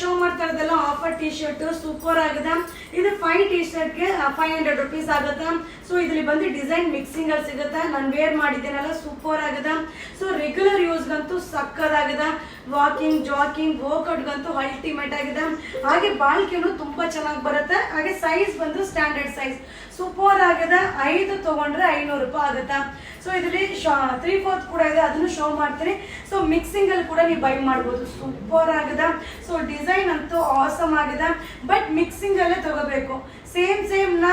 Show ಮಾಡ್ತಾ ಇರೋದೆಲ್ಲ offer T shirt super ಆಗಿದೆ. ಇದು 5 ಟಿ ಶರ್ಟ್ಗೆ 500 ರುಪೀಸ್ ಆಗುತ್ತೆ. ಸೊ ಇದರಲ್ಲಿ ಬಂದು ಡಿಸೈನ್ ಮಿಕ್ಸಿಂಗ್ ಅಲ್ಲಿ ಸಿಗುತ್ತೆ. ನಾನು ವೇರ್ ಮಾಡಿದ್ದೇನಲ್ಲ ಸೂಪರ್ ಆಗಿದೆ. ಸೊ ರೆಗ್ಯುಲರ್ ಯೂಸ್ಗಂತೂ ಸಕ್ಕದಾಗಿದೆ. ವಾಕಿಂಗ್ ಜಾಕಿಂಗ್ ವರ್ಕೌಟ್ಗಂತೂ ಅಲ್ಟಿಮೇಟ್ ಆಗಿದೆ. ಹಾಗೆ ಬಾಳ್ಕೆನೂ ತುಂಬಾ ಚೆನ್ನಾಗಿ ಬರುತ್ತೆ. ಹಾಗೆ ಸೈಜ್ ಬಂದು ಸ್ಟ್ಯಾಂಡರ್ಡ್ ಸೈಜ್ ಸೂಪರ್ ಆಗಿದೆ. 5 ತಗೊಂಡ್ರೆ 500 ರೂಪಾಯಿ ಆಗುತ್ತೆ. ಸೊ ಇದರಲ್ಲಿ 3/4 ಕೂಡ ಇದೆ, ಅದನ್ನು ಶೋ ಮಾಡ್ತೀನಿ. ಸೊ ಮಿಕ್ಸಿಂಗ್ ಅಲ್ಲಿ ಕೂಡ ನೀವು ಬೈ ಮಾಡ್ಬೋದು. ಸೂಪರ್ ಆಗಿದೆ. ಸೊ ಡಿಸೈನ್ ಅಂತೂ ಆಸಮ್ ಆಗಿದೆ. ಬಟ್ ಮಿಕ್ಸಿಂಗ್ ಅಲ್ಲೇ ತಗೋಬೇಕು. ಸೇಮ್ ನ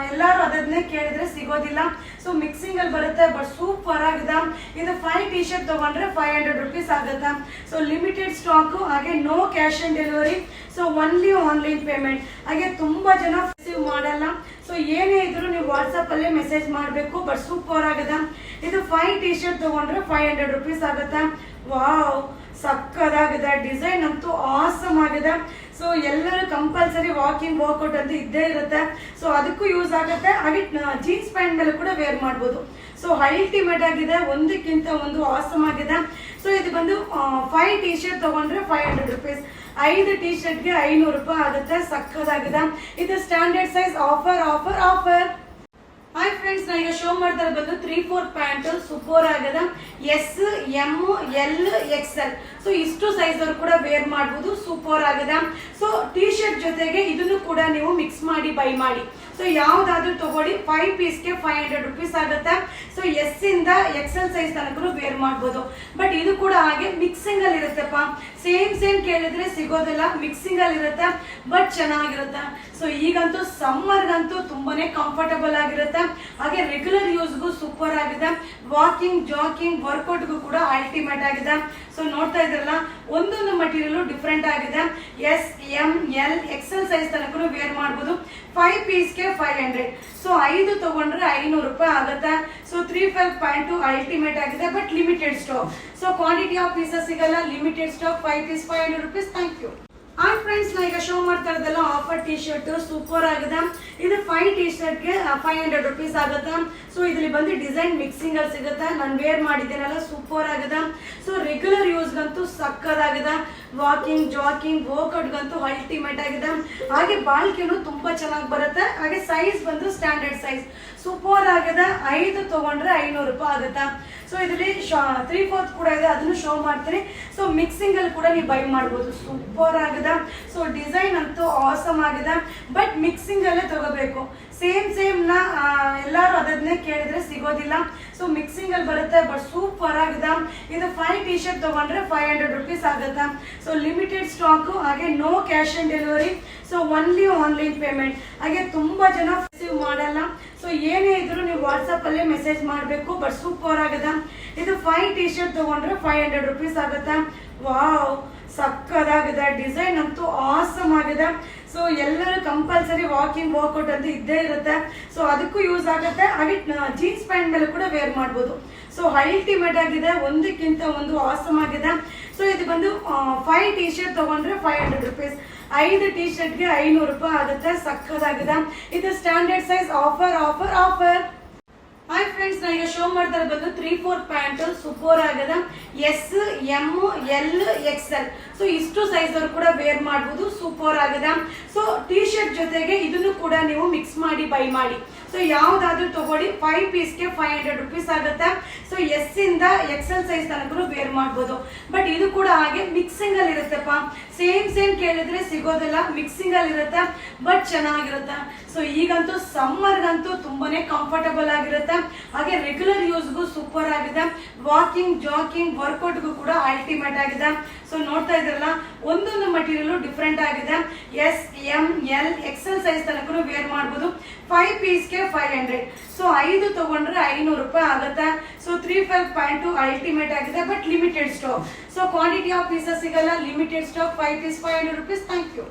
ಎಲ್ಲಾರು ಅದನ್ನೇ ಕೇಳಿದ್ರೆ ಸಿಗೋದಿಲ್ಲ. ಸೊ ಮಿಕ್ಸಿಂಗ್ ಅಲ್ಲಿ ಬರುತ್ತೆ. ಬಟ್ ಸೂಪರ್ ಆಗಿದೆ. ಇದು 5 ಟಿ ಶರ್ಟ್ ತಗೊಂಡ್ರೆ 500 ರುಪೀಸ್ ಆಗುತ್ತೆ. So limited stock. ಹಾಗೆ no cash on delivery. So only online payment. ಹಾಗೆ ತುಂಬಾ ಜನ ರಿಸೀವ್ ಮಾಡಲ್ಲ. ಸೊ ಏನೇ ಇದ್ರು ನೀವು ವಾಟ್ಸಪ್ ಅಲ್ಲೇ ಮೆಸೇಜ್ ಮಾಡಬೇಕು. ಬಟ್ ಸೂಪರ್ ಆಗಿದೆ. ಇದು 5 ಟಿ ಶರ್ಟ್ ತಗೊಂಡ್ರೆ 500 ರುಪೀಸ್ ಆಗುತ್ತೆ. ವಾವ್, ಸಕ್ಕದಾಗಿದೆ. ಡಿಸೈನ್ ಅಂತೂ ಆಸಮ್ ಆಗಿದೆ. ಸೊ ಎಲ್ಲರೂ ಕಂಪಲ್ಸರಿ ವಾಕಿಂಗ್ ವರ್ಕೌಟ್ ಅಂತ ಇದ್ದೇ ಇರುತ್ತೆ. ಸೊ ಅದಕ್ಕೂ ಯೂಸ್ ಆಗುತ್ತೆ. ಹಾಗೆ ಜೀನ್ಸ್ ಪ್ಯಾಂಟ್ ಮೇಲೆ ಕೂಡ ವೇರ್ ಮಾಡ್ಬೋದು. ಸೊ ಅಲ್ಟಿಮೇಟ್ ಆಗಿದೆ. ಒಂದಕ್ಕಿಂತ ಒಂದು ಆಸಮ್ ಆಗಿದೆ. ಸೊ ಇದು ಬಂದು 5 ಟಿ ಶರ್ಟ್ ತಗೊಂಡ್ರೆ 500 ರುಪೀಸ್. 5 ಟಿ ಶರ್ಟ್ಗೆ 500 ರೂಪಾಯಿ ಆಗುತ್ತೆ. ಸಕ್ಕದಾಗಿದೆ. ಇದು standard size. Offer. Hi friends, ನಾ ಈಗ ಶೋ ಮಾಡ್ತಾ ಬಂದು 3/4 ಪ್ಯಾಂಟ್ ಸೂಪರ್ ಆಗಿದೆ. S, M, L, XL. So ಇಷ್ಟು ಸೈಜ್ ಅವರು ಕೂಡ ವೇರ್ ಮಾಡಬಹುದು. ಸೂಪರ್ ಆಗಿದೆ. ಸೊ ಟಿ ಶರ್ಟ್ ಜೊತೆಗೆ ಇದನ್ನು ಕೂಡ ನೀವು ಮಿಕ್ಸ್ ಮಾಡಿ ಬೈ ಮಾಡಿ. ಸೊ ಯಾವ್ದಾದ್ರು ತಗೊಳ್ಳಿ. 5 ಪೀಸ್ಗೆ 500 ರುಪೀಸ್ ಆಗುತ್ತೆ. ಸೊ ಎಸ್ ಇಂದ ಎಕ್ಸೆಲ್ ಸೈಜ್ ತನಕ ವೇರ್ ಮಾಡಬಹುದು. ಬಟ್ ಇದು ಕೂಡ ಹಾಗೆ ಮಿಕ್ಸಿಂಗ್ ಅಲ್ಲಿ ಇರುತ್ತೆಪ್ಪ. ಸೇಮ್ ಕೇಳಿದ್ರೆ ಸಿಗೋದಿಲ್ಲ. ಮಿಕ್ಸಿಂಗ್ ಅಲ್ಲಿ ಇರುತ್ತೆ. ಬಟ್ ಚೆನ್ನಾಗಿರುತ್ತೆ. ಸೊ ಈಗಂತೂ ಸಮ್ಮರ್ಗಂತೂ ತುಂಬಾನೇ ಕಂಫರ್ಟಬಲ್ ಆಗಿರುತ್ತೆ. ಹಾಗೆ ರೆಗ್ಯುಲರ್ ಯೂಸ್ಗೂ ಸೂಪರ್ ಆಗಿದೆ. ವಾಕಿಂಗ್ ಜಾಕಿಂಗ್ ವರ್ಕೌಟ್ಗೂ ಕೂಡ ಅಲ್ಟಿಮೇಟ್ ಆಗಿದೆ. ಸೊ ನೋಡ್ತಾ ಇದ್ರಲ್ಲ, ಒಂದೊಂದು ಮಟೀರಿಯಲ್ ಡಿಫ್ರೆಂಟ್ ಆಗಿದೆ. S, M, L, XL size ತನಕ ವೇರ್ ಮಾಡಬಹುದು. 5 ಪೀಸ್ಗೆ 500. ಸೊ 5 ತಗೊಂಡ್ರೆ 500 ರೂಪಾಯಿ ಆಗುತ್ತೆ. ಸೊ 3/5 ಪ್ಯಾಂಟು ಅಲ್ಟಿಮೇಟ್ ಆಗಿದೆ. But limited stock. So quantity of pieces ಸಿಗಲ್ಲ. Limited stock. 5 piece 500 rupees. Thank you. Hi friends, ನಾ ಈಗ ಶೋ ಮಾಡ್ತಾ ಇರೋದೆಲ್ಲ ಆಫರ್ ಟಿ ಶರ್ಟ್ ಸೂಪರ್ ಆಗಿದೆ. ಇದು 5 ಟಿ ಶರ್ಟ್ಗೆ 500 ರುಪೀಸ್ ಆಗುತ್ತೆ. ಸೊ ಇದರಲ್ಲಿ ಬಂದು ಡಿಸೈನ್ ಮಿಕ್ಸಿಂಗ್ ಅಲ್ಲಿ ಸಿಗುತ್ತೆ. ನಾನು ವೇರ್ ಮಾಡಿದ್ದೇನಲ್ಲ ಸೂಪರ್ ಆಗಿದೆ. ಸೊ ರೆಗ್ಯುಲರ್ ಯೂಸ್ಗಂತೂ ಸಕ್ಕದಾಗಿದೆ. ವಾಕಿಂಗ್ ಜಾಕಿಂಗ್ ವರ್ಕೌಟ್ಗಂತೂ ಅಲ್ಟಿಮೇಟ್ ಆಗಿದೆ. ಹಾಗೆ ಬಾಳ್ಕೆನೂ ತುಂಬಾ ಚೆನ್ನಾಗಿ ಬರುತ್ತೆ. ಹಾಗೆ ಸೈಜ್ ಬಂದು ಸ್ಟ್ಯಾಂಡರ್ಡ್ ಸೈಜ್ ಸೂಪರ್ ಆಗಿದೆ. 5 ತಗೊಂಡ್ರೆ 500 ರೂಪಾಯಿ ಆಗುತ್ತೆ. ಸೊ ಇದರಲ್ಲಿ 3/4 ಕೂಡ ಇದೆ, ಅದನ್ನು ಶೋ ಮಾಡ್ತೀನಿ. ಸೊ ಮಿಕ್ಸಿಂಗ್ ಅಲ್ಲಿ ಕೂಡ ನೀವು ಬೈ ಮಾಡ್ಬೋದು. ಸೂಪರ್ ಆಗಿದೆ. ಸೊ ಡಿಸೈನ್ ಅಂತೂ ಆಸಮ್ ಆಗಿದೆ. ಬಟ್ ಮಿಕ್ಸಿಂಗ್ ಅಲ್ಲೇ ತಗೋಬೇಕು. ಸೇಮ್ ನ ಎಲ್ಲಾರು ಅದನ್ನೇ ಕೇಳಿದ್ರೆ ಸಿಗೋದಿಲ್ಲ. ಸೊ ಮಿಕ್ಸಿಂಗ್ ಅಲ್ಲಿ ಬರುತ್ತೆ. ಬಟ್ ಸೂಪರ್ ಆಗಿದೆ. ಇದು 5 ಟಿ ಶರ್ಟ್ ತಗೊಂಡ್ರೆ 500 ರುಪೀಸ್ ಆಗುತ್ತೆ. So limited stock. ಹಾಗೆ no cash on delivery. So only online payment. ಹಾಗೆ ತುಂಬಾ ಜನ ರಿಸೀವ್ ಮಾಡಲ್ಲ. ಸೊ ಏನೇ ಇದ್ರು ನೀವು ವಾಟ್ಸಪ್ ಅಲ್ಲೇ ಮೆಸೇಜ್ ಮಾಡಬೇಕು. ಬಟ್ ಸೂಪರ್ ಆಗಿದೆ. ಇದು 5 ಟಿ ಶರ್ಟ್ ತಗೊಂಡ್ರೆ 500 ರುಪೀಸ್ ಆಗುತ್ತೆ. ವಾವ್, ಸಕ್ಕದಾಗಿದೆ. ಡಿಸೈನ್ ಅಂತೂ ಆಸಮ್ ಆಗಿದೆ. ಸೊ ಎಲ್ಲರೂ ಕಂಪಲ್ಸರಿ ವಾಕಿಂಗ್ ವರ್ಕೌಟ್ ಅಂತ ಇದ್ದೇ ಇರುತ್ತೆ. ಸೊ ಅದಕ್ಕೂ ಯೂಸ್ ಆಗುತ್ತೆ. ಹಾಗೆ ಜೀನ್ಸ್ ಪ್ಯಾಂಟ್ ಮೇಲೆ ಕೂಡ ವೇರ್ ಮಾಡಬಹುದು. ಸೊ ಅಲ್ಟಿಮೇಟ್ ಆಗಿದೆ. ಒಂದಕ್ಕಿಂತ ಒಂದು ಆಸಮ್ ಆಗಿದೆ. ಸೊ ಇದು ಬಂದು 5 ಟಿ ಶರ್ಟ್ ತಗೊಂಡ್ರೆ 500 ರುಪೀಸ್. 5 ಟಿ ಶರ್ಟ್ಗೆ 500 ರೂಪಾಯಿ ಆಗುತ್ತೆ. ಸಕ್ಕದಾಗಿದೆ. ಇದು standard size. Offer. Hi friends, ನಾ ಈಗ ಶೋ ಮಾಡ್ತಾ ಬಂದು 3/4 ಪ್ಯಾಂಟ್ ಸೂಪರ್ ಆಗಿದೆ. S, M, L, XL. So ಇಷ್ಟು ಸೈಜ್ ಅವರು ಕೂಡ ವೇರ್ ಮಾಡಬಹುದು. ಸೂಪರ್ ಆಗಿದೆ. ಸೊ ಟಿ ಶರ್ಟ್ ಜೊತೆಗೆ ಇದನ್ನು ಕೂಡ ನೀವು ಮಿಕ್ಸ್ ಮಾಡಿ ಬೈ ಮಾಡಿ. ಸೊ ಯಾವ್ದಾದ್ರು ತಗೊಳ್ಳಿ. 5 ಪೀಸ್ಗೆ 500 ರುಪೀಸ್ ಆಗುತ್ತೆ. ಸೊ ಎಸ್ ಇಂದ ಎಕ್ಸೆಲ್ ಸೈಜ್ ತನಕ ವೇರ್ ಮಾಡಬಹುದು. ಬಟ್ ಇದು ಕೂಡ ಹಾಗೆ ಮಿಕ್ಸಿಂಗ್ ಅಲ್ಲಿ ಇರುತ್ತೆಪ್ಪ. ಸೇಮ್ ಕೇಳಿದ್ರೆ ಸಿಗೋದಿಲ್ಲ. ಮಿಕ್ಸಿಂಗ್ ಅಲ್ಲಿ ಇರುತ್ತೆ. ಬಟ್ ಚೆನ್ನಾಗಿರುತ್ತೆ. ಸೊ ಈಗಂತೂ ಸಮ್ಮರ್ಗಂತೂ ತುಂಬಾನೇ ಕಂಫರ್ಟಬಲ್ ಆಗಿರುತ್ತೆ. ಹಾಗೆ ರೆಗ್ಯುಲರ್ ಯೂಸ್ಗೂ ಸೂಪರ್ ಆಗಿದೆ. ವಾಕಿಂಗ್ ಜಾಕಿಂಗ್ ವರ್ಕೌಟ್ಗೂ ಕೂಡ ಅಲ್ಟಿಮೇಟ್ ಆಗಿದೆ. ಸೊ ನೋಡ್ತಾ ಇದ್ರಲ್ಲ, ಒಂದೊಂದು ಮಟೀರಿಯಲ್ ಡಿಫ್ರೆಂಟ್ ಆಗಿದೆ. S, M, L, XL size ತನಕ ವೇರ್ ಮಾಡಬಹುದು. 5 ಪೀಸ್ಗೆ 500. ಸೊ 5 ತಗೊಂಡ್ರೆ 500 ರೂಪಾಯಿ ಆಗುತ್ತೆ. ಸೊ 3/5 ಪ್ಯಾಂಟು ಅಲ್ಟಿಮೇಟ್ ಆಗಿದೆ. But limited stock. So quantity of pieces ಸಿಗಲ್ಲ. Limited stock. 5 piece 500 rupees. Thank you.